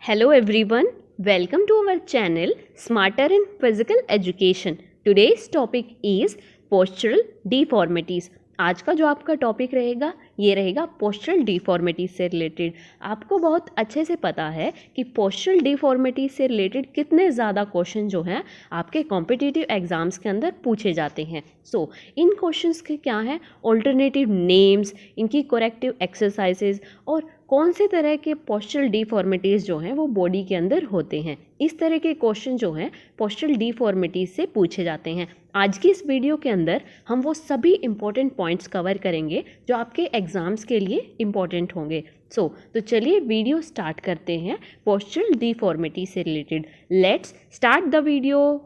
Hello everyone, welcome to our channel Smarter in Physical Education. Today's topic is postural deformities. आज का जो आपका topic रहेगा ये रहेगा पोस्चरल डिफॉर्मिटीज से रिलेटेड। आपको बहुत अच्छे से पता है कि पोस्चरल डिफॉर्मिटीज से रिलेटेड कितने ज़्यादा क्वेश्चन जो हैं आपके कॉम्पिटिटिव एग्जाम्स के अंदर पूछे जाते हैं। सो इन क्वेश्चंस के क्या हैं ऑल्टरनेटिव नेम्स, इनकी करेक्टिव एक्सरसाइजेज और कौन से तरह के पोस्चरल डिफॉर्मिटीज़ जो हैं वो बॉडी के अंदर होते हैं। इस तरह के क्वेश्चन जो हैं पोस्चरल डिफॉर्मिटीज़ से पूछे जाते हैं। आज की इस वीडियो के अंदर हम वो सभी इंपॉर्टेंट पॉइंट्स कवर करेंगे जो आपके एग्जाम्स के लिए इम्पॉर्टेंट होंगे। तो चलिए वीडियो स्टार्ट करते हैं पोस्चरल डिफॉर्मिटी से related. Let's start the video.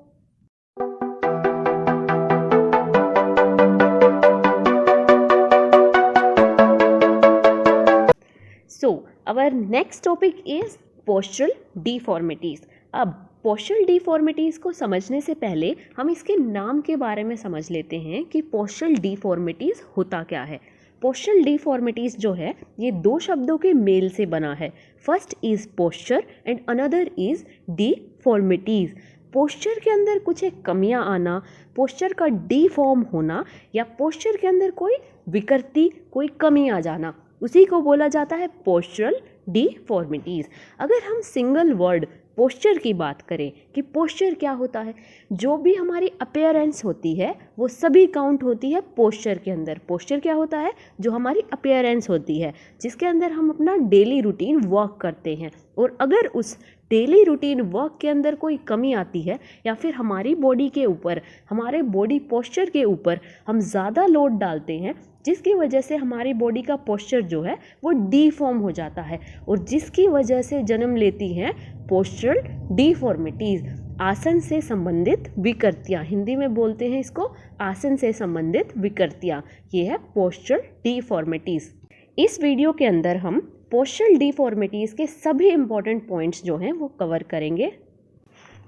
Our next topic is postural deformities. अब postural deformities को समझने से पहले हम इसके नाम के बारे में समझ लेते हैं कि postural deformities होता क्या है। postural deformities जो है ये दो शब्दों के मेल से बना है। First is posture and another is deformities। Posture के अंदर कुछ एक कमियां आना, पोस्चर का डिफॉर्म होना या पोस्चर के अंदर कोई विकृति, कोई कमी आ जाना, उसी को बोला जाता है पोस्चरल डिफॉर्मिटीज़। अगर हम सिंगल वर्ड पोस्चर की बात करें कि पोस्चर क्या होता है, जो भी हमारी अपीयरेंस होती है वो सभी काउंट होती है पोस्चर के अंदर। पोस्चर क्या होता है? जो हमारी अपीयरेंस होती है, जिसके अंदर हम अपना डेली रूटीन वर्क करते हैं। और अगर उस डेली रूटीन वर्क के अंदर कोई कमी आती है या फिर हमारी बॉडी के ऊपर, हमारे बॉडी पोस्चर के ऊपर हम ज़्यादा लोड डालते हैं, जिसकी वजह से हमारी बॉडी का पोस्चर जो है वो डिफॉर्म हो जाता है और जिसकी वजह से जन्म लेती हैं पोस्चरल डिफॉर्मिटीज़, आसन से संबंधित विकृतियाँ। हिंदी में बोलते हैं इसको आसन से संबंधित विकृतियाँ। ये है पोस्चरल डिफॉर्मिटीज़। इस वीडियो के अंदर हम पोस्चरल डिफॉर्मिटीज़ के सभी इंपॉर्टेंट पॉइंट्स जो हैं वो कवर करेंगे।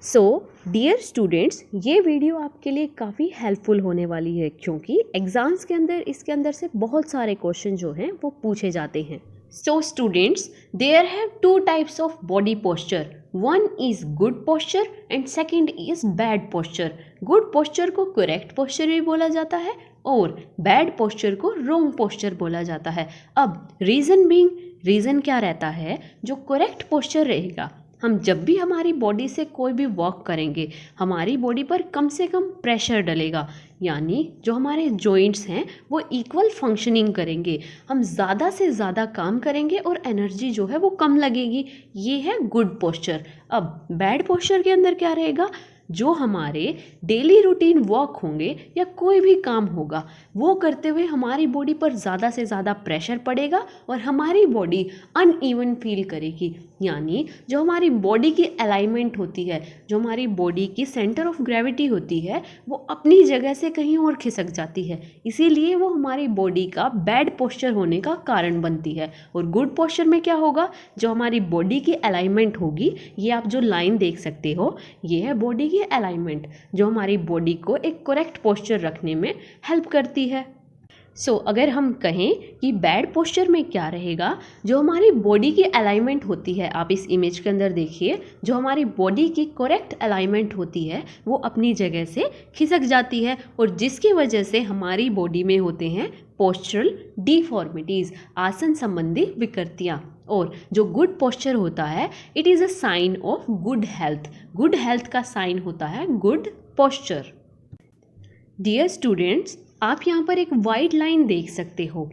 सो डियर स्टूडेंट्स, ये वीडियो आपके लिए काफ़ी हेल्पफुल होने वाली है क्योंकि एग्ज़ाम्स के अंदर इसके अंदर से बहुत सारे क्वेश्चन जो हैं वो पूछे जाते हैं। So students, there have two types of body posture. One is good posture and second is bad posture. Good posture को करेक्ट पोस्चर भी बोला जाता है और बैड पोस्चर को रॉन्ग पोस्चर बोला जाता है। अब रीज़न क्या रहता है? जो करेक्ट पोस्चर रहेगा, हम जब भी हमारी बॉडी से कोई भी वर्क करेंगे हमारी बॉडी पर कम से कम प्रेशर डलेगा, यानी जो हमारे जॉइंट्स हैं वो इक्वल फंक्शनिंग करेंगे, हम ज़्यादा से ज़्यादा काम करेंगे और एनर्जी जो है वो कम लगेगी। ये है गुड पोस्चर। अब बैड पोस्चर के अंदर क्या रहेगा? जो हमारे डेली रूटीन वर्क होंगे या कोई भी काम होगा वो करते हुए हमारी बॉडी पर ज़्यादा से ज़्यादा प्रेशर पड़ेगा और हमारी बॉडी अनइवन फील करेगी, यानी जो हमारी बॉडी की अलाइनमेंट होती है, जो हमारी बॉडी की सेंटर ऑफ ग्रेविटी होती है वो अपनी जगह से कहीं और खिसक जाती है। इसीलिए वो हमारी बॉडी का बैड पोस्चर होने का कारण बनती है। और गुड पोस्चर में क्या होगा? जो हमारी बॉडी की अलाइनमेंट होगी, ये आप जो लाइन देख सकते हो ये है बॉडी की अलाइनमेंट, जो हमारी बॉडी को एक करेक्ट पोस्चर रखने में हेल्प करती है। अगर हम कहें कि बैड पोस्चर में क्या रहेगा, जो हमारी बॉडी की अलाइनमेंट होती है, आप इस इमेज के अंदर देखिए, जो हमारी बॉडी की करेक्ट अलाइनमेंट होती है वो अपनी जगह से खिसक जाती है और जिसकी वजह से हमारी बॉडी में होते हैं पोस्चरल डिफॉर्मिटीज़, आसन संबंधी विकृतियाँ। और जो गुड पोस्चर होता है it is a sign of good health. Good health का साइन होता है गुड पोस्चर। डियर स्टूडेंट्स, आप यहाँ पर एक वाइट लाइन देख सकते हो।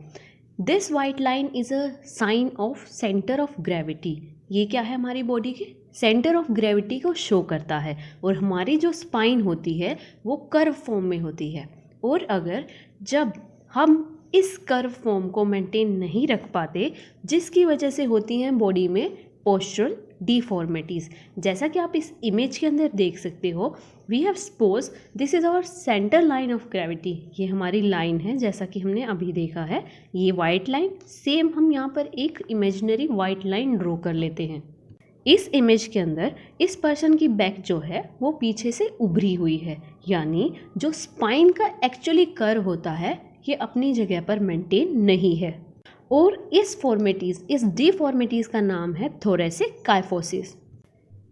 This white line is a sign of centre of gravity. ये क्या है? हमारी बॉडी के सेंटर ऑफ ग्रेविटी को शो करता है और हमारी जो स्पाइन होती है वो कर्व फॉर्म में होती है। और अगर जब हम इस कर्व फॉर्म को मेंटेन नहीं रख पाते, जिसकी वजह से होती हैं बॉडी में पोस्चरल डिफॉर्मिटीज़, जैसा कि आप इस इमेज के अंदर देख सकते हो, we have suppose this is our centre line of gravity. ये हमारी लाइन है जैसा कि हमने अभी देखा है, ये वाइट लाइन। सेम हम यहाँ पर एक इमेजिनरी वाइट लाइन ड्रॉ कर लेते हैं। इस इमेज के अंदर इस पर्सन की बैक जो है वो पीछे से उभरी हुई है, यानी जो स्पाइन का एक्चुअली कर्व होता है ये अपनी जगह पर मेंटेन नहीं है। और इस डिफॉर्मिटीज़ का नाम है थोरेसिक काइफोसिस।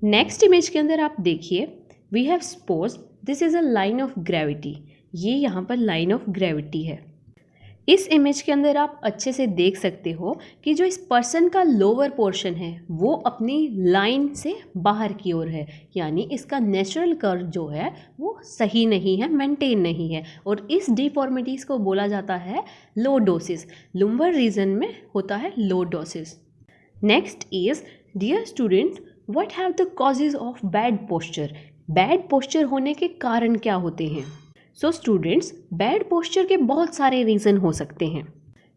नेक्स्ट इमेज के अंदर आप देखिए, we have suppose this is a line of gravity. ये यहाँ पर लाइन ऑफ ग्रेविटी है। इस इमेज के अंदर आप अच्छे से देख सकते हो कि जो इस पर्सन का लोअर पोर्शन है वो अपनी लाइन से बाहर की ओर है, यानी इसका नेचुरल कर्व जो है वो सही नहीं है, मेंटेन नहीं है, और इस डिफॉर्मिटीज़ को बोला जाता है लोडोसिस। लुम्बर रीजन में होता है lordosis. Next is, dear student, what have the causes of bad posture. Bad posture होने के कारण क्या होते हैं? सो स्टूडेंट्स, बैड पोस्चर के बहुत सारे रीज़न हो सकते हैं।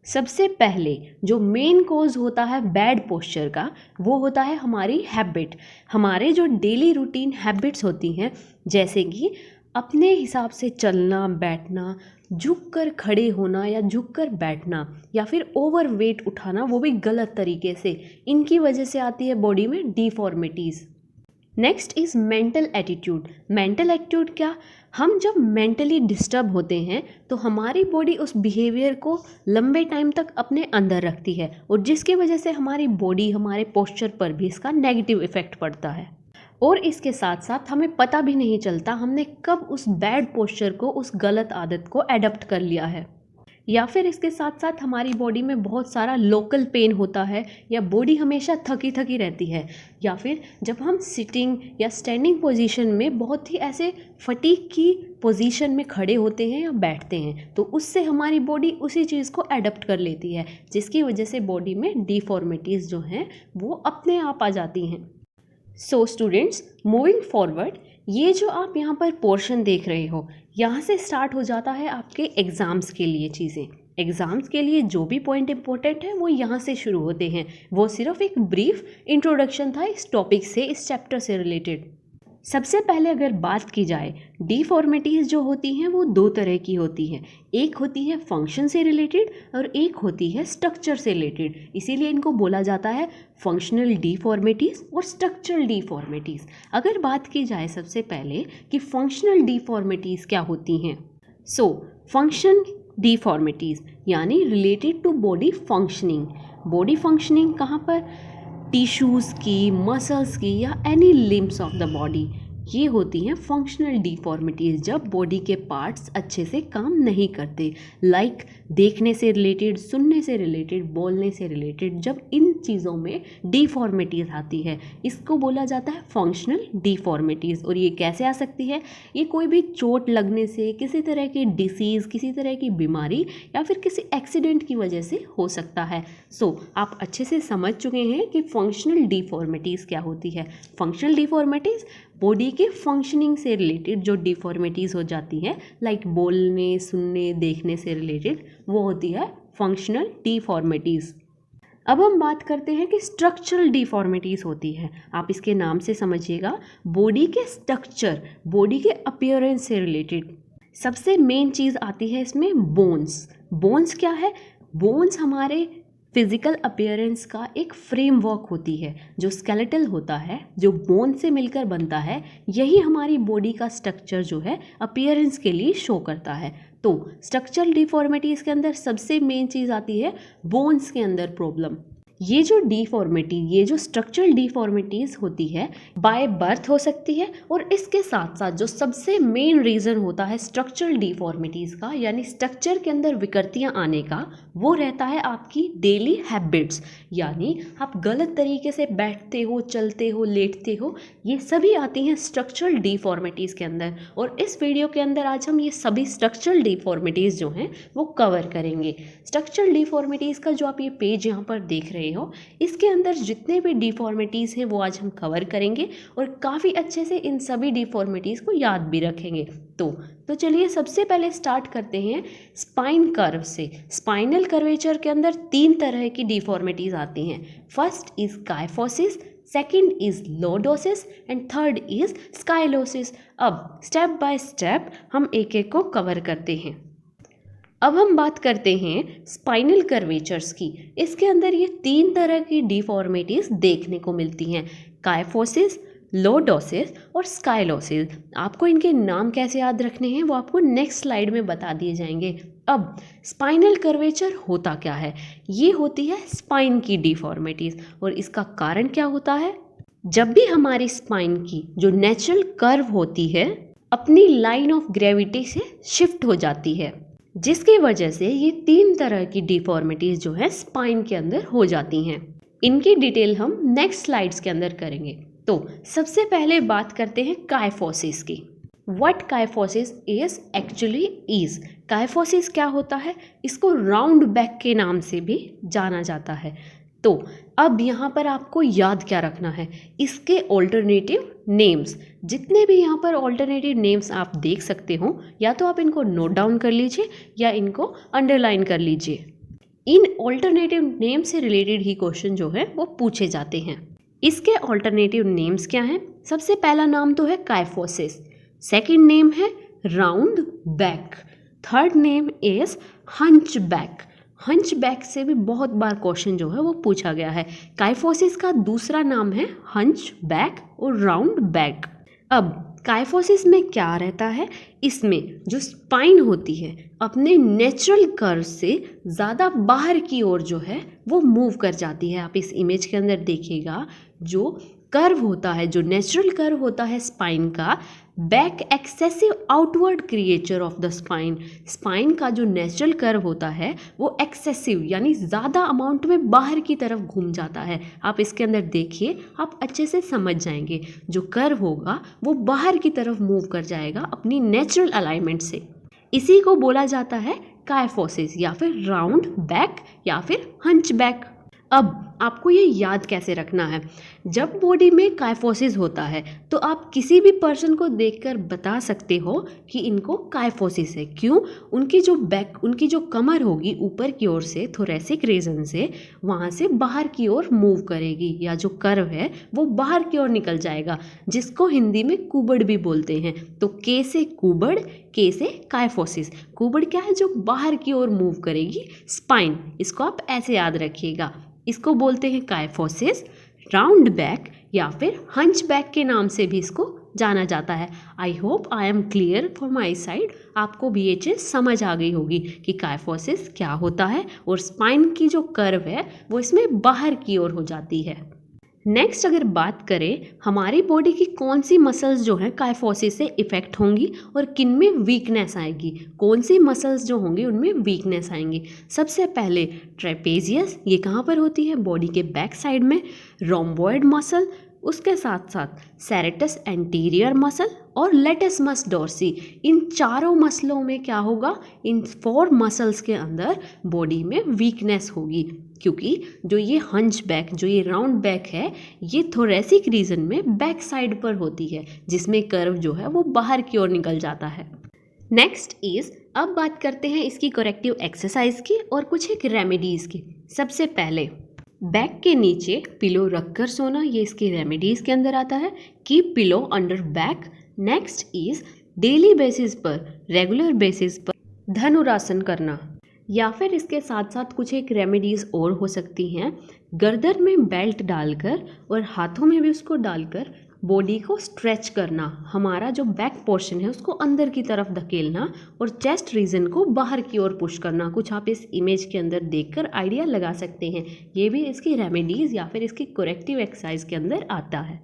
सबसे पहले जो मेन कॉज होता है बैड पोस्चर का वो होता है हमारी हैबिट। हमारे जो डेली रूटीन हैबिट्स होती हैं, जैसे कि अपने हिसाब से चलना बैठना, झुककर खड़े होना या झुककर बैठना, या फिर ओवर वेट उठाना, वो भी गलत तरीके से, इनकी वजह से आती है बॉडी में deformities. Next is mental attitude. Mental attitude क्या? हम जब मेंटली डिस्टर्ब होते हैं तो हमारी बॉडी उस बिहेवियर को लंबे टाइम तक अपने अंदर रखती है, और जिसकी वजह से हमारी बॉडी, हमारे पोस्चर पर भी इसका नेगेटिव इफ़ेक्ट पड़ता है। और इसके साथ साथ हमें पता भी नहीं चलता हमने कब उस बैड पोस्चर को, उस गलत आदत को एडप्ट कर लिया है। या फिर इसके साथ साथ हमारी बॉडी में बहुत सारा लोकल पेन होता है, या बॉडी हमेशा थकी थकी रहती है, या फिर जब हम सिटिंग या स्टैंडिंग पोजीशन में बहुत ही ऐसे फटीग की पोजीशन में खड़े होते हैं या बैठते हैं, तो उससे हमारी बॉडी उसी चीज़ को एडप्ट कर लेती है, जिसकी वजह से बॉडी में डिफॉर्मिटीज़ जो हैं वो अपने आप आ जाती हैं। सो स्टूडेंट्स, मूविंग फॉरवर्ड, ये जो आप यहाँ पर पोर्शन देख रहे हो, यहाँ से स्टार्ट हो जाता है आपके एग्ज़ाम्स के लिए चीज़ें। एग्ज़ाम्स के लिए जो भी पॉइंट इंपॉर्टेंट है वो यहाँ से शुरू होते हैं। वो सिर्फ एक ब्रीफ इंट्रोडक्शन था इस टॉपिक से, इस चैप्टर से रिलेटेड। सबसे पहले अगर बात की जाए, डिफॉर्मिटीज़ जो होती हैं वो दो तरह की होती हैं। एक होती है फंक्शन से रिलेटेड और एक होती है स्ट्रक्चर से रिलेटेड। इसीलिए इनको बोला जाता है फंक्शनल डिफॉर्मिटीज़ और स्ट्रक्चरल डिफॉर्मिटीज़। अगर बात की जाए सबसे पहले कि फंक्शनल डिफॉर्मिटीज़ क्या होती हैं, सो फंक्शन डिफॉर्मिटीज़ यानी related to body functioning. Body functioning कहाँ पर? टिश्यूज़ की, मसल्स की, या any limbs of the body, ये होती हैं फंक्शनल डिफॉर्मिटीज़। जब बॉडी के पार्ट्स अच्छे से काम नहीं करते, लाइक देखने से रिलेटेड, सुनने से रिलेटेड, बोलने से रिलेटेड, जब इन चीज़ों में डिफॉर्मिटीज़ आती है, इसको बोला जाता है फंक्शनल डिफॉर्मिटीज़। और ये कैसे आ सकती है? ये कोई भी चोट लगने से, किसी तरह की डिसीज़, किसी तरह की बीमारी, या फिर किसी एक्सीडेंट की वजह से हो सकता है। सो आप अच्छे से समझ चुके हैं कि फंक्शनल डिफॉर्मिटीज़ क्या होती है। फंक्शनल डिफॉर्मिटीज़ बॉडी के फंक्शनिंग से रिलेटेड जो डिफॉर्मिटीज़ हो जाती हैं, लाइक बोलने, सुनने, देखने से रिलेटेड, वो होती है फंक्शनल डिफॉर्मिटीज़। अब हम बात करते हैं कि स्ट्रक्चरल डिफॉर्मिटीज़ होती है। आप इसके नाम से समझिएगा, बॉडी के स्ट्रक्चर, बॉडी के अपीयरेंस से रिलेटेड। सबसे मेन चीज़ आती है इसमें बोन्स। बोन्स क्या है? बोन्स हमारे फिजिकल अपीयरेंस का एक फ्रेमवर्क होती है। जो स्केलेटल होता है, जो बोन से मिलकर बनता है, यही हमारी बॉडी का स्ट्रक्चर जो है अपीयरेंस के लिए शो करता है। तो स्ट्रक्चरल डिफॉर्मिटीज़ के अंदर सबसे मेन चीज़ आती है बोन्स के अंदर प्रॉब्लम। ये जो डिफॉर्मिटी, ये जो स्ट्रक्चरल डिफॉर्मिटीज़ होती है, बाय बर्थ हो सकती है, और इसके साथ साथ जो सबसे मेन रीज़न होता है स्ट्रक्चरल डिफॉर्मिटीज़ का, यानी स्ट्रक्चर के अंदर विकृतियाँ आने का, वो रहता है आपकी डेली हैबिट्स। यानी आप गलत तरीके से बैठते हो, चलते हो, लेटते हो, ये सभी आती हैं स्ट्रक्चरल डिफॉर्मिटीज़ के अंदर। और इस वीडियो के अंदर आज हम ये सभी स्ट्रक्चरल डिफॉर्मिटीज़ जो हैं वो कवर करेंगे। स्ट्रक्चरल डिफॉर्मिटीज़ का जो आप ये पेज यहाँ पर देख रहे हो, इसके अंदर जितने भी डिफॉर्मिटीज़ हैं वो आज हम कवर करेंगे, और काफ़ी अच्छे से इन सभी डिफॉर्मिटीज़ को याद भी रखेंगे। तो चलिए सबसे पहले स्टार्ट करते हैं स्पाइन कर्व से। स्पाइनल कर्वेचर के अंदर 3 तरह की डिफॉर्मिटीज़ आती हैं। First is kyphosis, second is lordosis, and third is scoliosis. अब स्टेप बाय स्टेप हम एक एक को कवर करते हैं। अब हम बात करते हैं स्पाइनल कर्वेचर्स की। इसके अंदर ये 3 तरह की डिफॉर्मिटीज़ देखने को मिलती हैं, काइफोसिस, लॉर्डोसिस और स्काइलोसिस। आपको इनके नाम कैसे याद रखने हैं वो आपको नेक्स्ट स्लाइड में बता दिए जाएंगे। अब स्पाइनल कर्वेचर होता क्या है? ये होती है स्पाइन की डिफॉर्मिटीज़, और इसका कारण क्या होता है? जब भी हमारी स्पाइन की जो नेचुरल कर्व होती है अपनी लाइन ऑफ ग्रेविटी से शिफ्ट हो जाती है, जिसकी वजह से ये 3 तरह की डिफॉर्मिटीज जो है स्पाइन के अंदर हो जाती हैं। इनकी डिटेल हम नेक्स्ट स्लाइड्स के अंदर करेंगे। तो सबसे पहले बात करते हैं काइफोसिस की। What kyphosis is actually is. Kyphosis क्या होता है? इसको राउंड बैक के नाम से भी जाना जाता है। तो अब यहाँ पर आपको याद क्या रखना है? इसके ऑल्टरनेटिव नेम्स, जितने भी यहाँ पर ऑल्टरनेटिव नेम्स आप देख सकते हो, या तो आप इनको नोट डाउन कर लीजिए या इनको अंडरलाइन कर लीजिए। इन ऑल्टरनेटिव नेम से रिलेटेड ही क्वेश्चन जो है वो पूछे जाते हैं। इसके ऑल्टरनेटिव नेम्स क्या हैं? सबसे पहला नाम तो है काइफोसिस, सेकंड नेम है round back, third name is hunch back. Hunch back से भी बहुत बार क्वेश्चन जो है वो पूछा गया है। काइफोसिस का दूसरा नाम है हंच बैक और राउंड बैक। अब काइफोसिस में क्या रहता है? इसमें जो स्पाइन होती है अपने नेचुरल कर्व से ज़्यादा बाहर की ओर जो है वो मूव कर जाती है। आप इस इमेज के अंदर देखिएगा, जो कर्व होता है, जो नेचुरल कर्व होता है स्पाइन का, back excessive outward creature of the spine. Spine का जो नेचुरल कर्व होता है वो एक्सेसिव यानी ज़्यादा अमाउंट में बाहर की तरफ घूम जाता है। आप इसके अंदर देखिए, आप अच्छे से समझ जाएंगे। जो कर्व होगा वो बाहर की तरफ मूव कर जाएगा अपनी नेचुरल अलाइनमेंट से। इसी को बोला जाता है काइफोसिस या फिर राउंड बैक या फिर हंच बैक। अब आपको ये याद कैसे रखना है? जब बॉडी में काइफोसिस होता है तो आप किसी भी पर्सन को देखकर बता सकते हो कि इनको काइफोसिस है। क्यों? उनकी जो कमर होगी ऊपर की ओर से थोरेसिक रीजन से वहाँ से बाहर की ओर मूव करेगी, या जो कर्व है वो बाहर की ओर निकल जाएगा, जिसको हिंदी में कुबड़ भी बोलते हैं। तो के से कुबड़, के से काइफोसिस। कुबड़ क्या है? जो बाहर की ओर मूव करेगी स्पाइन। इसको आप ऐसे याद रखिएगा, इसको बोलते हैं काइफोसिस, राउंड बैक या फिर हंच बैक के नाम से भी इसको जाना जाता है। I hope I am clear for my side. आपको भी ये चीज़ समझ आ गई होगी कि काइफोसिस क्या होता है और स्पाइन की जो कर्व है वो इसमें बाहर की ओर हो जाती है। नेक्स्ट अगर बात करें हमारी बॉडी की कौन सी मसल्स जो हैं काइफोसिस से इफ़ेक्ट होंगी और किन में वीकनेस आएगी, कौन सी मसल्स जो होंगी उनमें वीकनेस आएंगी। सबसे पहले ट्रेपेजियस, ये कहाँ पर होती है? बॉडी के बैक साइड में। रोम्बॉइड मसल, उसके साथ साथ सेरेटस एंटीरियर मसल और लेटिसमस डोर्सी। इन चारों मसलों में क्या होगा? इन 4 मसल्स के अंदर बॉडी में वीकनेस होगी, क्योंकि जो ये हंच बैक, जो ये राउंड बैक है, ये थोरेसिक रीजन में बैक साइड पर होती है, जिसमें कर्व जो है वो बाहर की ओर निकल जाता है। नेक्स्ट इज, अब बात करते हैं इसकी करेक्टिव एक्सरसाइज की और कुछ एक रेमेडीज़ की। सबसे पहले बैक के नीचे पिलो रखकर सोना, ये इसकी रेमेडीज के अंदर आता है। Keep pillow under back. Next is, daily basis पर, रेगुलर बेसिस पर धनुरासन करना, या फिर इसके साथ साथ कुछ एक रेमेडीज और हो सकती हैं। गर्दन में बेल्ट डालकर और हाथों में भी उसको डालकर बॉडी को स्ट्रेच करना, हमारा जो बैक पोर्शन है उसको अंदर की तरफ धकेलना और चेस्ट रीजन को बाहर की ओर पुश करना। कुछ आप इस इमेज के अंदर देखकर आइडिया लगा सकते हैं। ये भी इसकी रेमेडीज या फिर इसकी करेक्टिव एक्सरसाइज के अंदर आता है।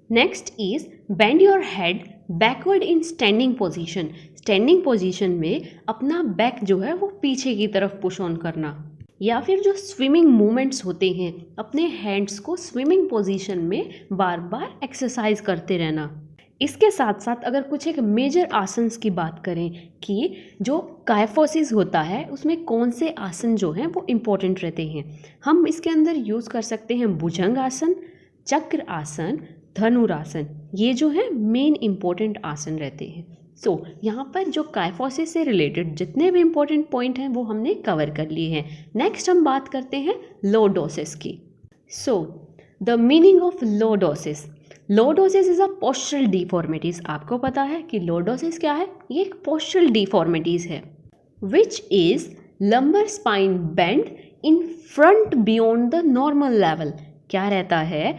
Next is, bend your head backward in standing position. Standing position में अपना बैक जो है वो पीछे की तरफ पुश ऑन करना, या फिर जो स्विमिंग मूवमेंट्स होते हैं अपने हैंड्स को स्विमिंग पोजीशन में बार बार एक्सरसाइज करते रहना। इसके साथ साथ अगर कुछ एक मेजर आसन्स की बात करें कि जो काइफोसिस होता है उसमें कौन से आसन जो हैं वो इम्पोर्टेंट रहते हैं, हम इसके अंदर यूज़ कर सकते हैं भुजंग आसन, चक्र आसन, धनुरासन। ये जो है मेन इम्पोर्टेंट आसन रहते हैं। सो यहाँ पर जो काइफोसिस से रिलेटेड जितने भी इम्पोर्टेंट पॉइंट हैं वो हमने कवर कर लिए हैं। नेक्स्ट हम बात करते हैं लॉर्डोसिस की। So the meaning of lordosis. Lordosis is a postural deformities. आपको पता है कि लॉर्डोसिस क्या है? ये एक पोस्चरल डिफॉर्मिटीज है, which is lumbar spine bend in front beyond the normal level. क्या रहता है?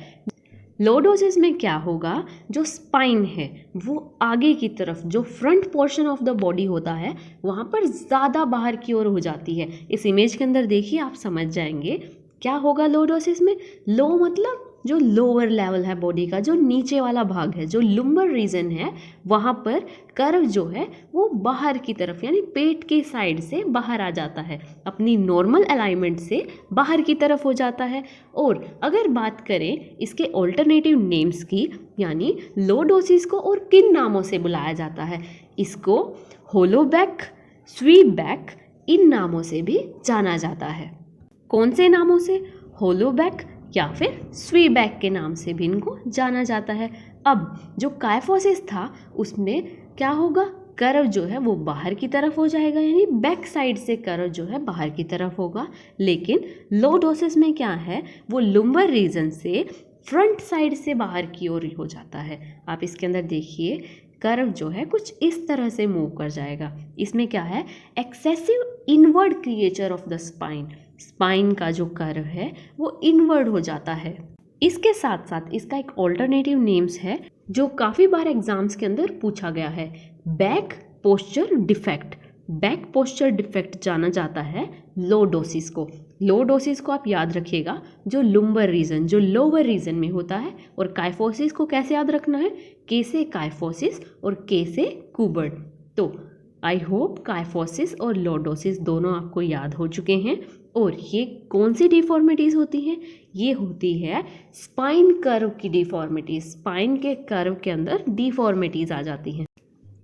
लॉर्डोसिस में क्या होगा, जो स्पाइन है वो आगे की तरफ, जो front portion of the body होता है वहाँ पर ज़्यादा बाहर की ओर हो जाती है। इस इमेज के अंदर देखिए, आप समझ जाएंगे क्या होगा लॉर्डोसिस में। लो मतलब जो लोअर लेवल है बॉडी का, जो नीचे वाला भाग है, जो लुम्बर रीजन है, वहाँ पर कर्व जो है वो बाहर की तरफ यानी पेट के साइड से बाहर आ जाता है, अपनी नॉर्मल अलाइनमेंट से बाहर की तरफ हो जाता है। और अगर बात करें इसके ऑल्टरनेटिव नेम्स की, यानी लॉर्डोसिस को और किन नामों से बुलाया जाता है, इसको होलो बैक, स्वीप बैक, इन नामों से भी जाना जाता है। कौन से नामों से? होलो बैक या फिर स्वी बैक के नाम से भी इनको जाना जाता है। अब जो काइफोसिस था उसमें क्या होगा, कर्व जो है वो बाहर की तरफ हो जाएगा, यानी बैक साइड से कर्व जो है बाहर की तरफ होगा। लेकिन लॉर्डोसिस में क्या है, वो लुम्बर रीजन से फ्रंट साइड से बाहर की ओर हो जाता है। आप इसके अंदर देखिए, कर्व जो है कुछ इस तरह से मूव कर जाएगा। इसमें क्या है, excessive inward creature of the spine, spine का जो कर्व है वो इनवर्ड हो जाता है। इसके साथ साथ इसका एक ऑल्टरनेटिव नेम्स है जो काफ़ी बार एग्जाम्स के अंदर पूछा गया है, back posture defect. Back posture defect जाना जाता है लॉर्डोसिस को। लॉर्डोसिस को आप याद रखिएगा, जो लुम्बर रीजन, जो लोअर रीजन में होता है। और काइफोसिस को कैसे याद रखना है, के से काइफोसिस और के से कुबर्ड। तो आई होप काइफोसिस और लॉर्डोसिस दोनों आपको याद हो चुके हैं। और ये कौन सी डिफॉर्मिटीज़ होती हैं, ये होती है स्पाइन कर्व की डिफॉर्मिटीज। स्पाइन के कर्व के अंदर डिफॉर्मिटीज आ जाती हैं।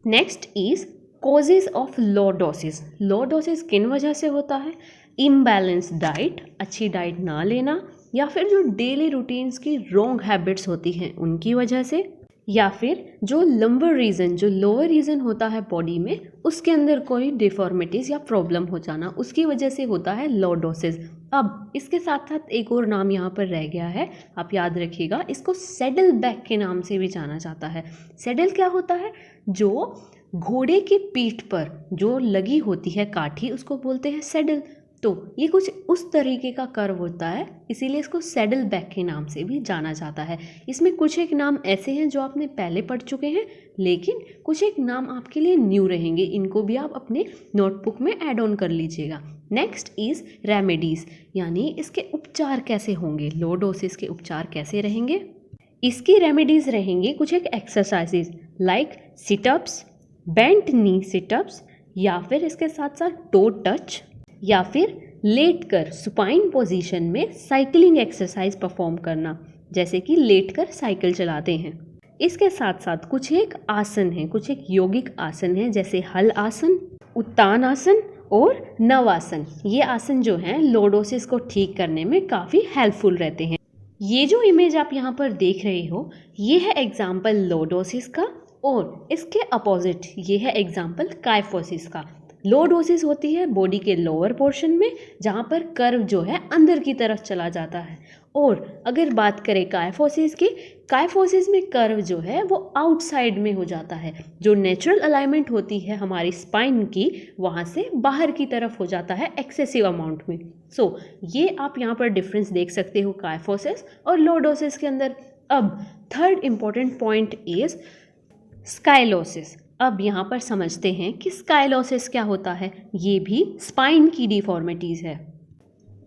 Next is causes of lordosis. Lordosis किन वजह से होता है, इम्बैलेंस डाइट, अच्छी डाइट ना लेना, या फिर जो डेली रूटीन्स की रॉन्ग हैबिट्स होती हैं उनकी वजह से, या फिर जो लंबर रीजन, जो लोअर रीजन होता है बॉडी में, उसके अंदर कोई डिफॉर्मिटीज या प्रॉब्लम हो जाना, उसकी वजह से होता है लॉर्डोसिस। अब इसके साथ साथ एक और नाम यहाँ पर रह गया है, आप याद रखिएगा, इसको सैडल बैक के नाम से भी जाना जाता है। सैडल क्या होता है, जो घोड़े की पीठ पर जो लगी होती है काठी, उसको बोलते हैं सैडल। तो ये कुछ उस तरीके का कर्व होता है, इसीलिए इसको सैडल बैक के नाम से भी जाना जाता है। इसमें कुछ एक नाम ऐसे हैं जो आपने पहले पढ़ चुके हैं, लेकिन कुछ एक नाम आपके लिए न्यू रहेंगे, इनको भी आप अपने नोटबुक में ऐड ऑन कर लीजिएगा। नेक्स्ट इज रेमेडीज, यानी इसके उपचार कैसे होंगे, लॉर्डोसिस के उपचार कैसे रहेंगे। इसकी रेमेडीज रहेंगी कुछ एक एक्सरसाइजेज लाइक सिटअप्स, बेंट नी सिटअप्स, या फिर इसके साथ साथ टो टच, या फिर लेटकर सुपाइन पोजीशन में साइकिलिंग एक्सरसाइज परफॉर्म करना, जैसे कि लेटकर साइकिल चलाते हैं। इसके साथ साथ कुछ एक आसन है, कुछ एक योगिक आसन है, जैसे हल आसन, उत्तान आसन और नवासन। ये आसन जो हैं लॉर्डोसिस को ठीक करने में काफ़ी हेल्पफुल रहते हैं। ये जो इमेज आप यहाँ पर देख रहे हो, ये है एग्जाम्पल लॉर्डोसिस का, और इसके अपोजिट ये है एग्जाम्पल काइफोसिस का। लॉर्डोसिस होती है बॉडी के लोअर पोर्शन में, जहाँ पर कर्व जो है अंदर की तरफ चला जाता है। और अगर बात करें काइफोसिस की, काइफोसिस में कर्व जो है वो आउटसाइड में हो जाता है, जो नेचुरल अलाइनमेंट होती है हमारी स्पाइन की, वहाँ से बाहर की तरफ हो जाता है एक्सेसिव अमाउंट में। सो ये आप यहाँ पर डिफरेंस देख सकते हो काइफोसिस और लॉर्डोसिस के अंदर। अब third important point is scoliosis. अब यहाँ पर समझते हैं कि स्काइलोसिस क्या होता है। ये भी स्पाइन की डिफॉर्मिटीज़ है।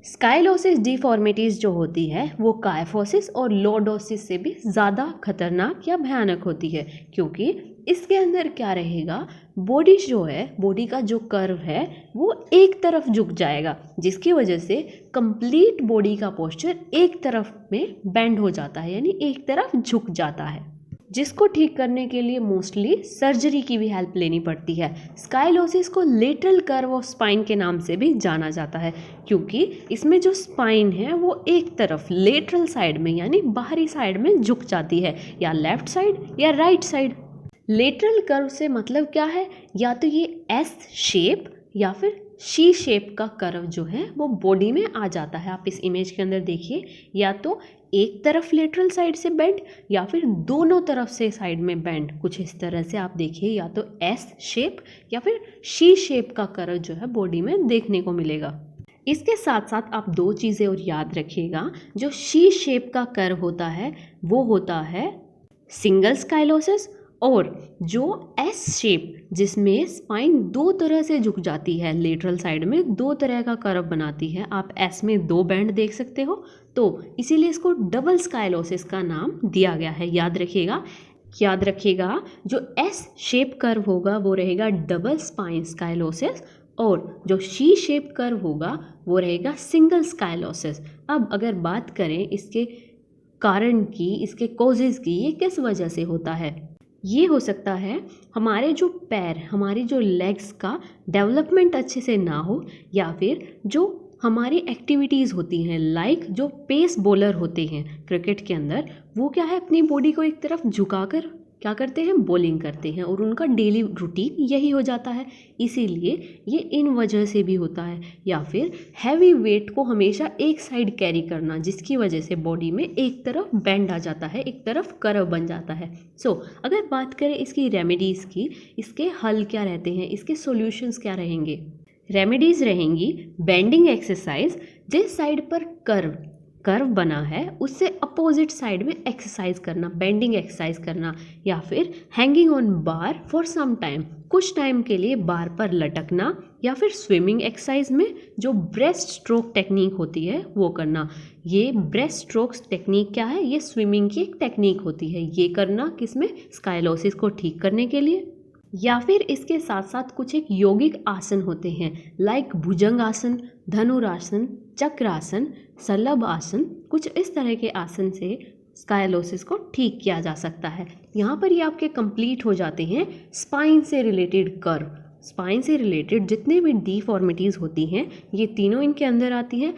स्काइलोसिस डिफॉर्मिटीज़ जो होती है वो काइफोसिस और लॉर्डोसिस से भी ज़्यादा खतरनाक या भयानक होती है, क्योंकि इसके अंदर क्या रहेगा, बॉडी जो है, बॉडी का जो कर्व है वो एक तरफ झुक जाएगा, जिसकी वजह से कंप्लीट बॉडी का पोस्चर एक तरफ में बेंड हो जाता है, यानी एक तरफ झुक जाता है, जिसको ठीक करने के लिए मोस्टली सर्जरी की भी हेल्प लेनी पड़ती है। स्काइलोसिस को लेटरल कर्व ऑफ स्पाइन के नाम से भी जाना जाता है, क्योंकि इसमें जो स्पाइन है वो एक तरफ लेटरल साइड में यानी बाहरी साइड में झुक जाती है, या लेफ्ट साइड या राइट साइड। लेटरल कर्व से मतलब क्या है, या तो ये एस शेप या फिर शी शेप का कर्व जो है वो बॉडी में आ जाता है। आप इस इमेज के अंदर देखिए, या तो एक तरफ लेटरल साइड से बेंड या फिर दोनों तरफ से साइड में बेंड, कुछ इस तरह से आप देखिए, या तो एस शेप या फिर शी शेप का कर्व जो है बॉडी में देखने को मिलेगा। इसके साथ साथ आप दो चीज़ें और याद रखिएगा, जो शी शेप का कर्व होता है वो होता है सिंगल स्काइलोसिस, और जो एस शेप जिसमें स्पाइन दो तरह से झुक जाती है, लेटरल साइड में दो तरह का कर्व बनाती है, आप एस में दो बैंड देख सकते हो, तो इसीलिए इसको डबल स्काइलोसिस का नाम दिया गया है। याद रखिएगा जो एस शेप कर्व होगा वो रहेगा डबल स्पाइन स्काइलोसिस, और जो शी शेप कर्व होगा वो रहेगा सिंगल स्काइलोसिस। अब अगर बात करें इसके कारण की, इसके कॉजेज़ की, ये किस वजह से होता है, ये हो सकता है हमारे जो पैर, हमारी जो लेग्स का डेवलपमेंट अच्छे से ना हो, या फिर जो हमारी एक्टिविटीज़ होती हैं, लाइक जो पेस बॉलर होते हैं क्रिकेट के अंदर, वो क्या है अपनी बॉडी को एक तरफ झुकाकर क्या करते हैं, बॉलिंग करते हैं, और उनका डेली रूटीन यही हो जाता है। इसीलिए ये इन वजह से भी होता है, या फिर हैवी वेट को हमेशा एक साइड कैरी करना, जिसकी वजह से बॉडी में एक तरफ बेंड आ जाता है, एक तरफ कर्व बन जाता है। अगर बात करें इसकी रेमेडीज़ की, इसके हल क्या रहते हैं, इसके सॉल्यूशंस क्या रहेंगे। रेमेडीज़ रहेंगी बेंडिंग एक्सरसाइज, जिस साइड पर कर्व बना है उससे अपोजिट साइड में एक्सरसाइज करना, बेंडिंग एक्सरसाइज करना, या फिर hanging on bar for some time, कुछ टाइम के लिए बार पर लटकना, या फिर स्विमिंग एक्सरसाइज में जो ब्रेस्ट स्ट्रोक टेक्निक होती है वो करना। ये ब्रेस्ट स्ट्रोक्स टेक्निक क्या है, ये स्विमिंग की एक टेक्निक होती है, ये करना किसमें, स्काइलोसिस को ठीक करने के लिए। या फिर इसके साथ साथ कुछ एक यौगिक आसन होते हैं, लाइक भुजंग आसन, धनुरासन, चक्रासन, शलभ आसन, कुछ इस तरह के आसन से स्काइलोसिस को ठीक किया जा सकता है। यहाँ पर ये आपके कंप्लीट हो जाते हैं स्पाइन से रिलेटेड कर्व। स्पाइन से रिलेटेड जितने भी डिफॉर्मिटीज़ होती हैं ये तीनों इनके अंदर आती हैं।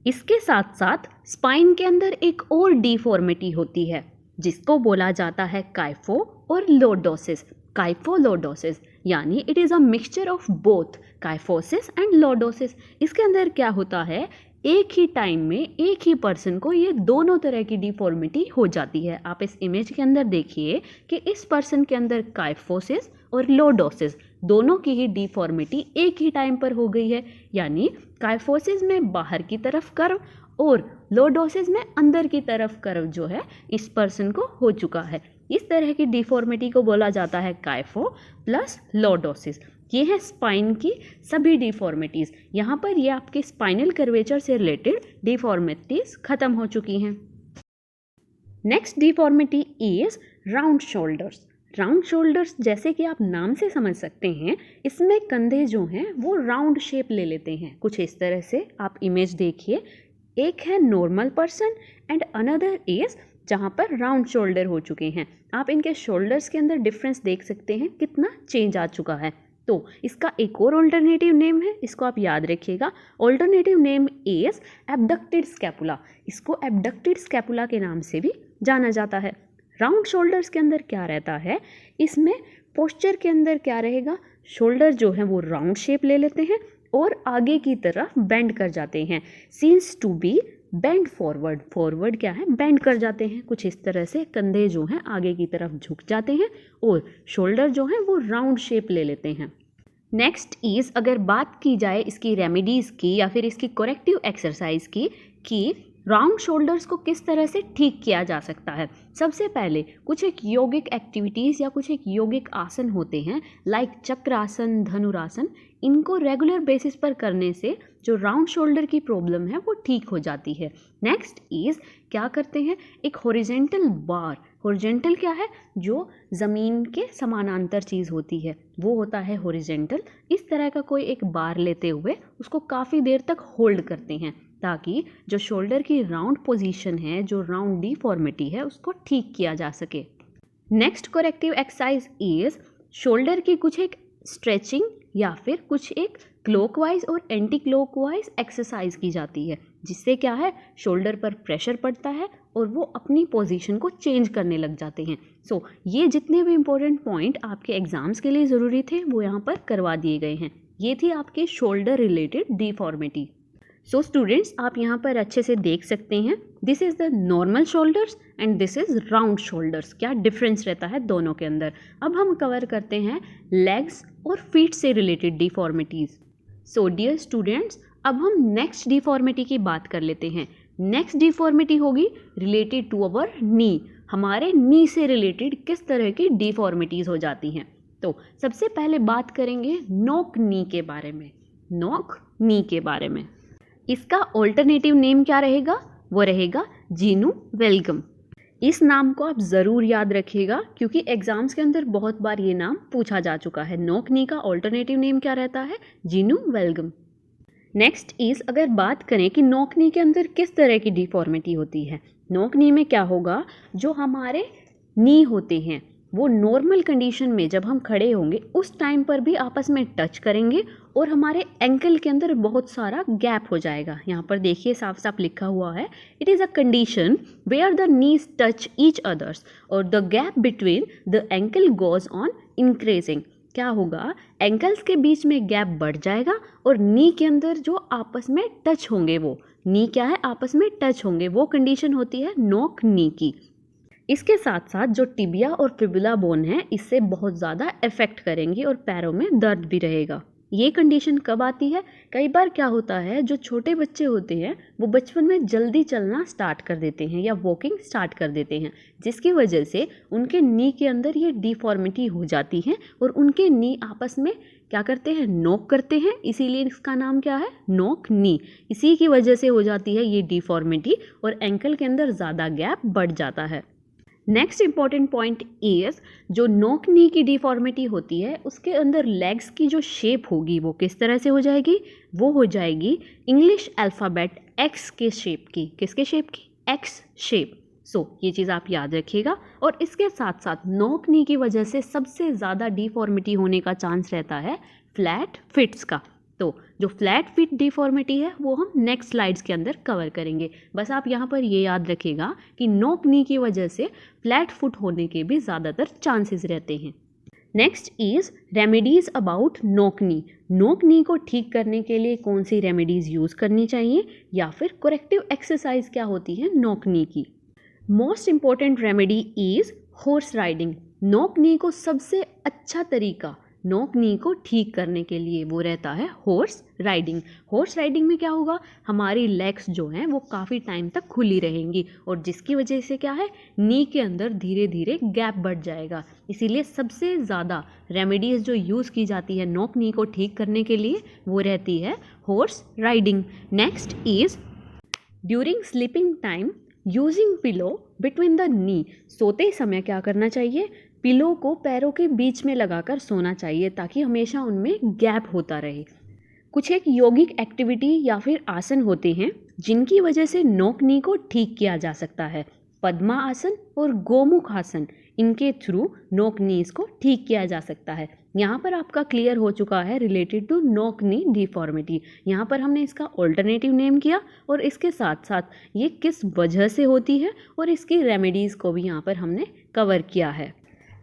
इसके साथ साथ स्पाइन के अंदर एक और डिफॉर्मिटी होती है जिसको बोला जाता है काइफो और लॉर्डोसिस। काइफोलॉर्डोसिस यानी it is a mixture of both kyphosis and lordosis. इसके अंदर क्या होता है, एक ही टाइम में एक ही पर्सन को ये दोनों तरह की डिफॉर्मिटी हो जाती है। आप इस इमेज के अंदर देखिए कि इस पर्सन के अंदर काइफोसिस और लॉर्डोसिस दोनों की ही डिफॉर्मिटी एक ही टाइम पर हो गई है, यानी काइफोसिस में बाहर की तरफ कर्व और लॉर्डोसिस में अंदर की तरफ कर्व जो है इस पर्सन को हो चुका है। इस तरह की डिफॉर्मिटी को बोला जाता है काइफो प्लस लॉर्डोसिस। ये है स्पाइन की सभी डिफॉर्मिटीज़। यहाँ पर ये आपके स्पाइनल कर्वेचर से रिलेटेड डिफॉर्मिटीज़ खत्म हो चुकी हैं। Next deformity is round shoulders. Round shoulders जैसे कि आप नाम से समझ सकते हैं, इसमें कंधे जो हैं वो राउंड शेप ले लेते हैं। कुछ इस तरह से आप इमेज देखिए, एक है normal person and another is जहाँ पर राउंड शोल्डर हो चुके हैं। आप इनके शोल्डर्स के अंदर डिफरेंस देख सकते हैं, कितना चेंज आ चुका है। तो इसका एक और ऑल्टरनेटिव नेम है, इसको आप याद रखिएगा। Alternative name is abducted scapula. इसको एब्डक्टेड स्कैपुला के नाम से भी जाना जाता है। राउंड शोल्डर्स के अंदर क्या रहता है, इसमें पोस्चर के अंदर क्या रहेगा, शोल्डर जो है वो राउंड शेप ले लेते हैं और आगे की तरफ बेंड कर जाते हैं। Seems to be bend forward. Forward क्या है, बेंड कर जाते हैं। कुछ इस तरह से कंधे जो हैं आगे की तरफ झुक जाते हैं और शोल्डर जो है वो राउंड शेप ले लेते हैं। नेक्स्ट इज, अगर बात की जाए इसकी रेमेडीज़ की या फिर इसकी करेक्टिव एक्सरसाइज की कि राउंड शोल्डर्स को किस तरह से ठीक किया जा सकता है। सबसे पहले कुछ एक योगिक एक्टिविटीज़ या कुछ एक योगिक आसन होते हैं, लाइक चक्रासन, धनुरासन। इनको रेगुलर बेसिस पर करने से जो राउंड शोल्डर की प्रॉब्लम है वो ठीक हो जाती है। नेक्स्ट इज, क्या करते हैं, एक हॉरिजेंटल बार। हॉरिजेंटल क्या है, जो ज़मीन के समानांतर चीज़ होती है वो होता है हॉरिजेंटल। इस तरह का कोई एक बार लेते हुए उसको काफ़ी देर तक होल्ड करते हैं ताकि जो शोल्डर की राउंड पोजीशन है, जो राउंड डिफॉर्मिटी है, उसको ठीक किया जा सके। Next corrective exercise is shoulder की कुछ एक स्ट्रेचिंग या फिर कुछ एक क्लॉकवाइज और एंटी क्लॉकवाइज एक्सरसाइज की जाती है, जिससे क्या है, शोल्डर पर प्रेशर पड़ता है और वो अपनी पोजीशन को चेंज करने लग जाते हैं। ये जितने भी इंपॉर्टेंट पॉइंट आपके एग्जाम्स के लिए ज़रूरी थे वो यहाँ पर करवा दिए गए हैं। ये थी आपके शोल्डर रिलेटेड डिफॉर्मिटी। स्टूडेंट्स, आप यहाँ पर अच्छे से देख सकते हैं, this is the normal shoulders and this is round shoulders. क्या डिफरेंस रहता है दोनों के अंदर। अब हम कवर करते हैं लेग्स और फीट से रिलेटेड डिफॉर्मिटीज़। डियर स्टूडेंट्स, अब हम नेक्स्ट डिफॉर्मिटी की बात कर लेते हैं। नेक्स्ट डिफॉर्मिटी होगी रिलेटेड टू अवर नी। हमारे नी से रिलेटेड किस तरह की डिफॉर्मिटीज़ हो जाती हैं। तो सबसे पहले बात करेंगे नॉक नी के बारे में। नॉक नी के बारे में इसका ऑल्टरनेटिव नेम क्या रहेगा? वो रहेगा जीनू वेलगम। इस नाम को आप ज़रूर याद रखिएगा क्योंकि एग्जाम्स के अंदर बहुत बार ये नाम पूछा जा चुका है। नॉक नी का ऑल्टरनेटिव नेम क्या रहता है? जीनू वेलगम। नेक्स्ट इज़, अगर बात करें कि नॉक नी के अंदर किस तरह की डिफॉर्मिटी होती है। नॉक नी में क्या होगा, जो हमारे नी होते हैं वो नॉर्मल कंडीशन में जब हम खड़े होंगे उस टाइम पर भी आपस में टच करेंगे और हमारे एंकल के अंदर बहुत सारा गैप हो जाएगा। यहाँ पर देखिए साफ साफ लिखा हुआ है, it is a condition where the knees touch each others और the gap between the ankle goes on increasing. क्या होगा, एंकल्स के बीच में गैप बढ़ जाएगा और नी के अंदर जो आपस में टच होंगे, वो नी क्या है, आपस में टच होंगे, वो कंडीशन होती है नॉक नी की। इसके साथ साथ जो टिबिया और फिबुला बोन है इससे बहुत ज़्यादा इफेक्ट करेंगी और पैरों में दर्द भी रहेगा। ये कंडीशन कब आती है? कई बार क्या होता है, जो छोटे बच्चे होते हैं वो बचपन में जल्दी चलना स्टार्ट कर देते हैं या वॉकिंग स्टार्ट कर देते हैं, जिसकी वजह से उनके नी के अंदर ये डिफॉर्मिटी हो जाती है और उनके नी आपस में क्या करते हैं, नॉक करते हैं। इसीलिए इसका नाम क्या है, नॉक नी। इसी की वजह से हो जाती है ये डिफॉर्मिटी और एंकल के अंदर ज़्यादा गैप बढ़ जाता है। नेक्स्ट इंपॉर्टेंट पॉइंट इज, जो नॉक नी की डिफॉर्मिटी होती है उसके अंदर लेग्स की जो शेप होगी वो किस तरह से हो जाएगी? वो हो जाएगी इंग्लिश अल्फ़ाबेट एक्स के शेप की। किसके शेप की? X shape. सो ये चीज़ आप याद रखिएगा। और इसके साथ साथ नॉक नी की वजह से सबसे ज़्यादा डिफॉर्मिटी होने का चांस रहता है फ्लैट फिट्स का। तो जो फ्लैट फिट डिफॉर्मिटी है वो हम नेक्स्ट स्लाइड्स के अंदर कवर करेंगे। बस आप यहाँ पर ये याद रखिएगा कि नॉक नी की वजह से फ्लैट फुट होने के भी ज़्यादातर चांसेस रहते हैं। Next is remedies about knock knee. Knock knee को ठीक करने के लिए कौन सी रेमेडीज़ यूज़ करनी चाहिए या फिर करेक्टिव एक्सरसाइज क्या होती है नॉक नी की। Most important remedy is horse riding. Knock knee को सबसे अच्छा तरीका नॉक नी को ठीक करने के लिए वो रहता है हॉर्स राइडिंग। हॉर्स राइडिंग में क्या होगा, हमारी लेग्स जो हैं वो काफ़ी टाइम तक खुली रहेंगी और जिसकी वजह से क्या है, नी के अंदर धीरे धीरे गैप बढ़ जाएगा। इसीलिए सबसे ज़्यादा रेमेडीज़ जो यूज़ की जाती है नॉक नी को ठीक करने के लिए वो रहती है horse riding. Next is during sleeping time using pillow between the knee. सोते समय क्या करना चाहिए, पिलो को पैरों के बीच में लगाकर सोना चाहिए ताकि हमेशा उनमें गैप होता रहे। कुछ एक यौगिक एक्टिविटी या फिर आसन होते हैं जिनकी वजह से नॉक नी को ठीक किया जा सकता है। पद्मा आसन और गोमुख आसन, इनके थ्रू नॉक नीज को ठीक किया जा सकता है। यहाँ पर आपका क्लियर हो चुका है related to knock knee deformity. यहाँ पर हमने इसका ऑल्टरनेटिव नेम किया और इसके साथ साथ ये किस वजह से होती है और इसकी रेमेडीज़ को भी यहाँ पर हमने कवर किया है।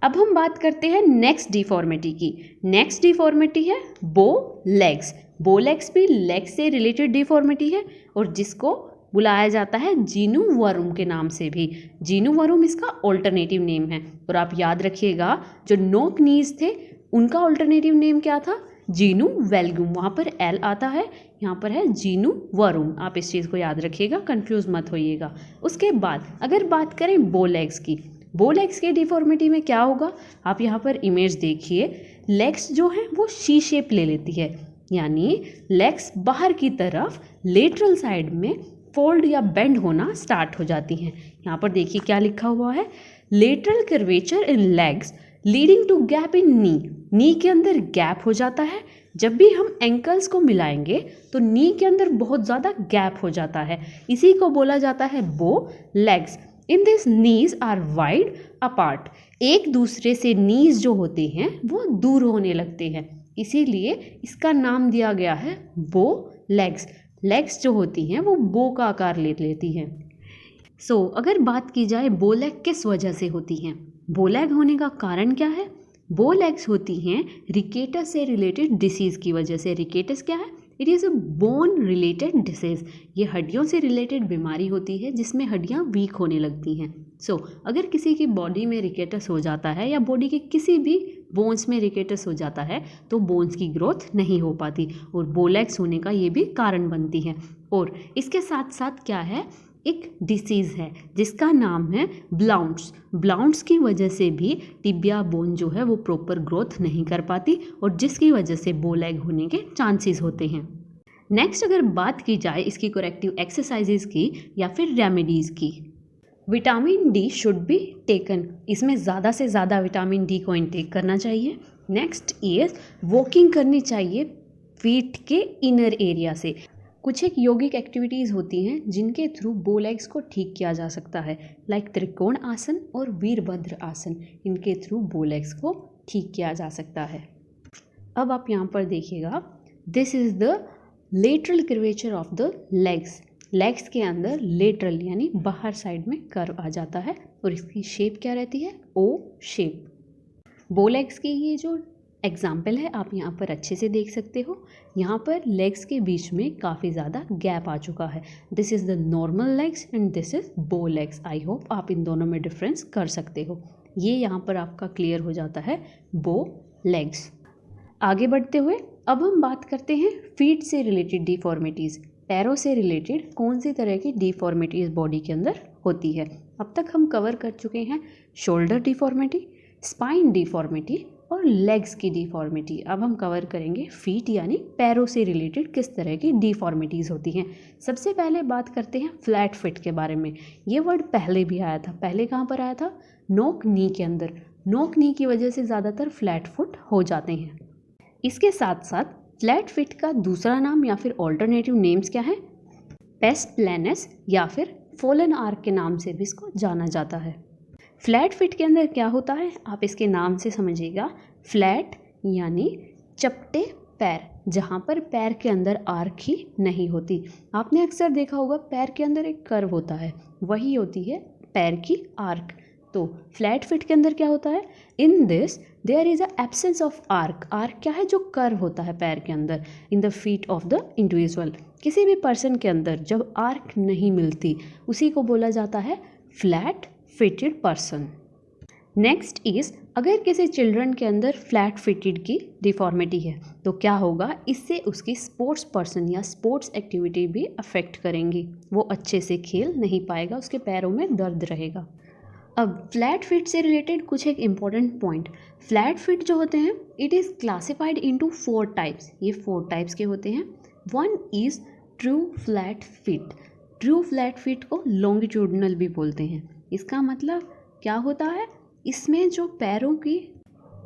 अब हम बात करते हैं नेक्स्ट डिफॉर्मिटी की। नेक्स्ट डिफॉर्मिटी है बो लेग्स। बो लेग्स भी लेग्स से रिलेटेड डिफॉर्मिटी है और जिसको बुलाया जाता है जीनू वरुम के नाम से भी। जीनू वरुम इसका ऑल्टरनेटिव नेम है। और आप याद रखिएगा जो नॉक नीज थे उनका ऑल्टरनेटिव नेम क्या था, जीनू वेलगुम। वहाँ पर एल आता है, यहाँ पर है जीनू वरुम। आप इस चीज़ को याद रखिएगा, कंफ्यूज मत होइएगा। उसके बाद अगर बात करें बो लेग्स की, बो लेग्स के डिफॉर्मिटी में क्या होगा, आप यहाँ पर इमेज देखिए। लेग्स जो हैं वो शी शेप ले लेती है, यानी लेग्स बाहर की तरफ लेटरल साइड में फोल्ड या बेंड होना स्टार्ट हो जाती हैं। यहाँ पर देखिए क्या लिखा हुआ है, lateral curvature in legs leading to gap in knee. Knee के अंदर गैप हो जाता है। जब भी हम एंकल्स को मिलाएंगे तो नी के अंदर बहुत ज़्यादा गैप हो जाता है, इसी को बोला जाता है bow legs. In this knees are wide apart. एक दूसरे से नीज जो होते हैं वो दूर होने लगते हैं, इसीलिए इसका नाम दिया गया है बो लेग्स। लेग्स जो होती हैं वो बो का आकार ले लेती हैं। सो अगर बात की जाए बो लेग किस वजह से होती हैं, बो लेग होने का कारण क्या है, बो लेग्स होती हैं रिकेटस से रिलेटेड डिसीज़ की वजह से। रिकेटस क्या है, it is a bone related disease. ये हड्डियों से रिलेटेड बीमारी होती है जिसमें हड्डियाँ वीक होने लगती हैं। अगर किसी की बॉडी में रिकेटस हो जाता है या बॉडी के किसी भी बोन्स में रिकेटस हो जाता है तो बोन्स की ग्रोथ नहीं हो पाती और बोलेग्स होने का ये भी कारण बनती है। और इसके साथ साथ क्या है, एक डिसीज़ है जिसका नाम है ब्लाउंट्स। ब्लाउंट्स की वजह से भी टिबिया बोन जो है वो प्रॉपर ग्रोथ नहीं कर पाती और जिसकी वजह से बोलेग होने के चांसेस होते हैं। नेक्स्ट अगर बात की जाए इसकी करेक्टिव एक्सरसाइजेज की या फिर रेमेडीज़ की, vitamin D should be taken. इसमें ज़्यादा से ज़्यादा विटामिन डी को इनटेक करना चाहिए। नेक्स्ट इज वॉकिंग करनी चाहिए फीट के इनर एरिया से। कुछ एक योगिक एक्टिविटीज़ होती हैं जिनके थ्रू बोलेग्स को ठीक किया जा सकता है, लाइक त्रिकोण आसन और वीरभद्र आसन। इनके थ्रू बोलेग्स को ठीक किया जा सकता है। अब आप यहाँ पर देखिएगा, this is the lateral curvature of the legs. Legs के अंदर लेटरल यानी बाहर साइड में कर्व आ जाता है और इसकी शेप क्या रहती है, ओ शेप। बोलेग्स की ये जो एग्जाम्पल है आप यहाँ पर अच्छे से देख सकते हो। यहाँ पर लेग्स के बीच में काफ़ी ज़्यादा गैप आ चुका है। This is the normal legs and this is बो लेग्स। आई होप आप इन दोनों में डिफरेंस कर सकते हो। ये यहाँ पर आपका क्लियर हो जाता है बो लेग्स। आगे बढ़ते हुए अब हम बात करते हैं फीट से रिलेटेड डिफॉर्मिटीज़। पैरों से रिलेटेड कौन सी तरह की डिफॉर्मिटीज़ बॉडी के अंदर होती है। अब तक हम कवर कर चुके हैं शोल्डर डिफॉर्मिटी, स्पाइन डिफॉर्मिटी और लेग्स की डिफॉर्मिटी। अब हम कवर करेंगे फीट यानी पैरों से रिलेटेड किस तरह की डिफॉर्मिटीज़ होती हैं। सबसे पहले बात करते हैं फ्लैट फिट के बारे में। ये वर्ड पहले भी आया था। पहले कहाँ पर आया था, नोक नी के अंदर। नोक नी की वजह से ज़्यादातर फ्लैट फुट हो जाते हैं। इसके साथ साथ फ्लैट फिट का दूसरा नाम या फिर ऑल्टरनेटिव नेम्स क्या है, पेस प्लेनस या फिर फॉलन आर्क के नाम से भी इसको जाना जाता है। फ्लैट फिट के अंदर क्या होता है आप इसके नाम से समझिएगा। फ्लैट यानी चपटे पैर, जहाँ पर पैर के अंदर आर्क ही नहीं होती। आपने अक्सर देखा होगा पैर के अंदर एक कर्व होता है, वही होती है पैर की आर्क। तो फ्लैट फिट के अंदर क्या होता है, in this there is a absence of arch. Arch क्या है, जो कर्व होता है पैर के अंदर in the feet of the individual. किसी भी पर्सन के अंदर जब आर्क नहीं मिलती उसी को बोला जाता है flat fitted person. Next is, अगर किसी चिल्ड्रन के अंदर फ्लैट फिटेड की डिफॉर्मिटी है तो क्या होगा, इससे उसकी स्पोर्ट्स पर्सन या स्पोर्ट्स एक्टिविटी भी अफेक्ट करेंगी। वो अच्छे से खेल नहीं पाएगा, उसके पैरों में दर्द रहेगा। अब फ्लैट फिट से रिलेटेड कुछ एक इम्पॉर्टेंट पॉइंट। फ्लैट फिट जो होते हैं it is classified into 4 types. ये 4 टाइप्स के होते हैं। One is true flat fit. True flat fit को लॉन्गिट्यूडनल भी बोलते हैं। इसका मतलब क्या होता है, इसमें जो पैरों की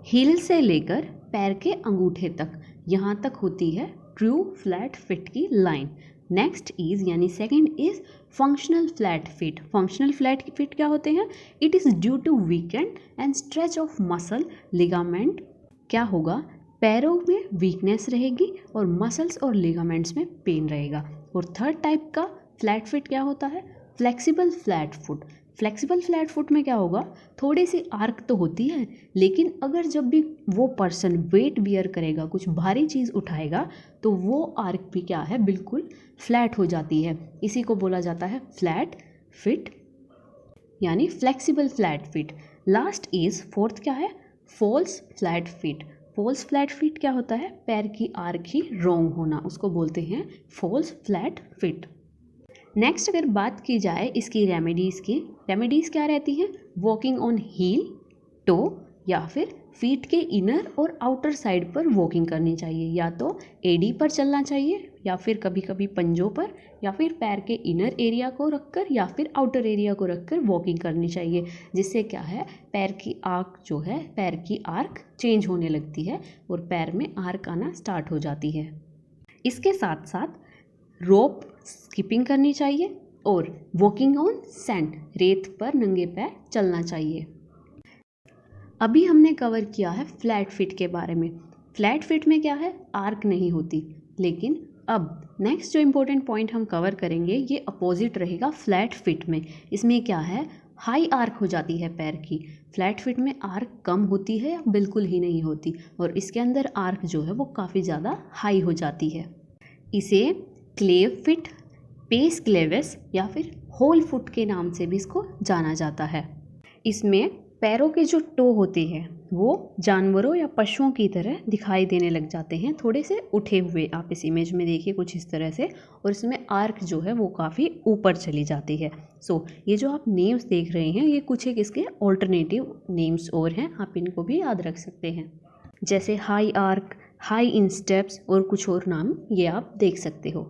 हील से लेकर पैर के अंगूठे तक यहाँ तक होती है ट्रू फ्लैट फिट की लाइन। नेक्स्ट इज यानी second is functional flat feet. Functional flat feet क्या होते हैं, it is due to weakened and stretch of muscle ligament. क्या होगा, पैरों में वीकनेस रहेगी और मसल्स और लिगामेंट्स में पेन रहेगा। और थर्ड टाइप का फ्लैट फिट क्या होता है, flexible flat foot. Flexible flat foot में क्या होगा, थोड़ी सी आर्क तो होती है लेकिन अगर जब भी वो पर्सन वेट बियर करेगा, कुछ भारी चीज़ उठाएगा, तो वो आर्क भी क्या है, बिल्कुल फ्लैट हो जाती है। इसी को बोला जाता है फ्लैट फिट यानी flexible flat feet. Last is fourth क्या है, false flat feet. False flat feet क्या होता है, पैर की आर्क ही रॉन्ग होना, उसको बोलते हैं फॉल्स फ्लैट फिट। नेक्स्ट अगर बात की जाए इसकी रेमेडीज़ की, रेमेडीज़ क्या रहती हैं, वॉकिंग ऑन हील, टो या फिर फीट के इनर और आउटर साइड पर वॉकिंग करनी चाहिए। या तो एडी पर चलना चाहिए या फिर कभी कभी पंजों पर, या फिर पैर के इनर एरिया को रखकर या फिर आउटर एरिया को रखकर वॉकिंग करनी चाहिए। जिससे क्या है, पैर की आर्क जो है, पैर की आर्क चेंज होने लगती है और पैर में आर्क आना स्टार्ट हो जाती है। इसके साथ साथ रोप स्किपिंग करनी चाहिए और वॉकिंग ऑन सैंड, रेत पर नंगे पैर चलना चाहिए। अभी हमने कवर किया है फ्लैट फिट के बारे में। फ्लैट फिट में क्या है, आर्क नहीं होती। लेकिन अब नेक्स्ट जो इम्पोर्टेंट पॉइंट हम कवर करेंगे ये अपोजिट रहेगा फ्लैट फिट में। इसमें क्या है, हाई आर्क हो जाती है पैर की। फ्लैट फिट में आर्क कम होती है या बिल्कुल ही नहीं होती और इसके अंदर आर्क जो है वो काफ़ी ज़्यादा हाई हो जाती है। इसे क्लेव फिट, पेस क्लेविस या फिर होल फुट के नाम से भी इसको जाना जाता है। इसमें पैरों के जो टो होते हैं वो जानवरों या पशुओं की तरह दिखाई देने लग जाते हैं, थोड़े से उठे हुए। आप इस इमेज में देखिए कुछ इस तरह से, और इसमें आर्क जो है वो काफ़ी ऊपर चली जाती है। ये जो आप नेम्स देख रहे हैं ये कुछ एक इसके ऑल्टरनेटिव नेम्स और हैं, आप इनको भी याद रख सकते हैं, जैसे हाई आर्क, हाई इंस्टेप्स और कुछ और नाम ये आप देख सकते हो।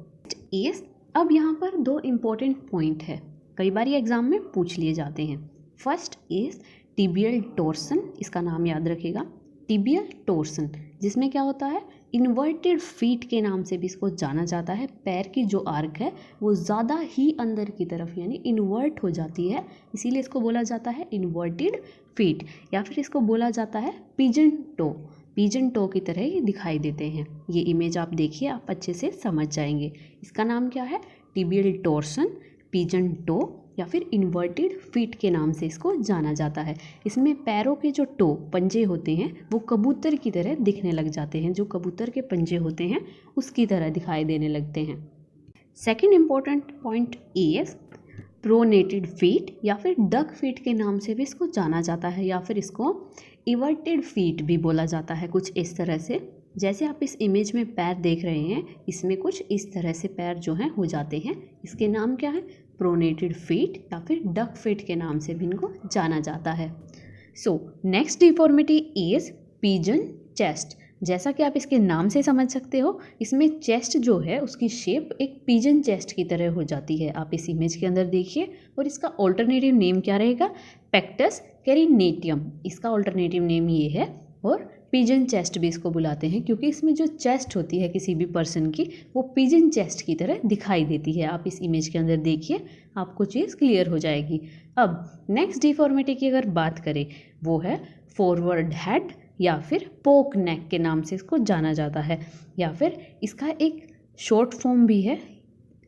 अब यहाँ पर 2 इम्पोर्टेंट पॉइंट है, कई बार ये एग्जाम में पूछ लिए जाते हैं। फर्स्ट इज टिबियल टोर्सन, इसका नाम याद रखिएगा, टिबियल टोर्सन, जिसमें क्या होता है, इन्वर्टेड फीट के नाम से भी इसको जाना जाता है। पैर की जो आर्क है वो ज़्यादा ही अंदर की तरफ यानी इन्वर्ट हो जाती है, इसीलिए इसको बोला जाता है इन्वर्टेड फीट, या फिर इसको बोला जाता है पिजन टो। पिजन टो की तरह ये दिखाई देते हैं। ये इमेज आप देखिए, आप अच्छे से समझ जाएंगे। इसका नाम क्या है, टिबियल टोर्सन, पिजन टो या फिर इन्वर्टेड फीट के नाम से इसको जाना जाता है। इसमें पैरों के जो टो पंजे होते हैं वो कबूतर की तरह दिखने लग जाते हैं, जो कबूतर के पंजे होते हैं उसकी तरह दिखाई देने लगते हैं। Second important point is pronated feet या फिर डक फीट के नाम से भी इसको जाना जाता है, या फिर इसको इवर्टेड फीट भी बोला जाता है, कुछ इस तरह से। जैसे आप इस इमेज में पैर देख रहे हैं, इसमें कुछ इस तरह से पैर जो हैं हो जाते हैं। इसके नाम क्या है, प्रोनेटेड फीट या फिर डक फीट के नाम से भी इनको जाना जाता है। Next deformity is pigeon chest. जैसा कि आप इसके नाम से समझ सकते हो, इसमें चेस्ट जो है उसकी शेप एक पिजन चेस्ट की तरह हो जाती है। आप इस इमेज के अंदर देखिए, और इसका ऑल्टरनेटिव नेम क्या रहेगा, पेक्टस कैरिनेटियम, इसका ऑल्टरनेटिव नेम ये है। और पिजन चेस्ट भी इसको बुलाते हैं, क्योंकि इसमें जो चेस्ट होती है किसी भी पर्सन की वो पिजन चेस्ट की तरह दिखाई देती है। आप इस इमेज के अंदर देखिए, आपको चीज़ क्लियर हो जाएगी। अब नेक्स्ट डिफॉर्मिटी की अगर बात करें, वो है फॉरवर्ड हेड या फिर पोक नेक के नाम से इसको जाना जाता है, या फिर इसका एक शॉर्ट फॉर्म भी है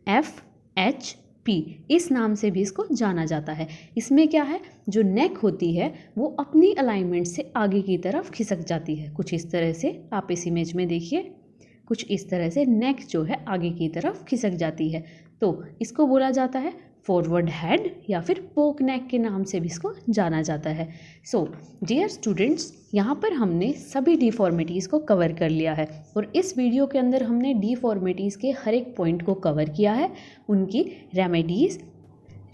FHP, इस नाम से भी इसको जाना जाता है। इसमें क्या है, जो नेक होती है वो अपनी अलाइनमेंट से आगे की तरफ खिसक जाती है, कुछ इस तरह से। आप इस इमेज में देखिए, कुछ इस तरह से नेक जो है आगे की तरफ खिसक जाती है, तो इसको बोला जाता है फॉरवर्ड हेड या फिर पोक नेक के नाम से भी इसको जाना जाता है। डियर स्टूडेंट्स, यहाँ पर हमने सभी डिफॉर्मिटीज़ को कवर कर लिया है, और इस वीडियो के अंदर हमने डिफॉर्मिटीज़ के हर एक पॉइंट को कवर किया है, उनकी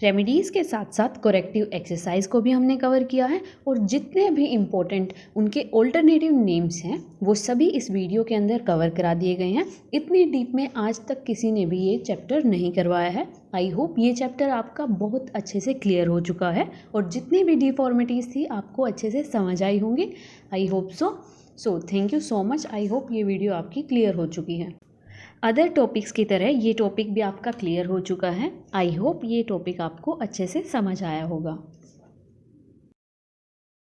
रेमेडीज़ के साथ साथ करेक्टिव एक्सरसाइज को भी हमने कवर किया है, और जितने भी इम्पोर्टेंट उनके ऑल्टरनेटिव नेम्स हैं वो सभी इस वीडियो के अंदर कवर करा दिए गए हैं। इतनी डीप में आज तक किसी ने भी ये चैप्टर नहीं करवाया है। आई होप ये चैप्टर आपका बहुत अच्छे से क्लियर हो चुका है, और जितनी भी डिफॉर्मिटीज़ थी आपको अच्छे से समझ आई होंगी। I hope so thank you so much. I hope ये वीडियो आपकी क्लियर हो चुकी है। अदर टॉपिक्स की तरह ये टॉपिक भी आपका क्लियर हो चुका है। आई होप ये टॉपिक आपको अच्छे से समझ आया होगा।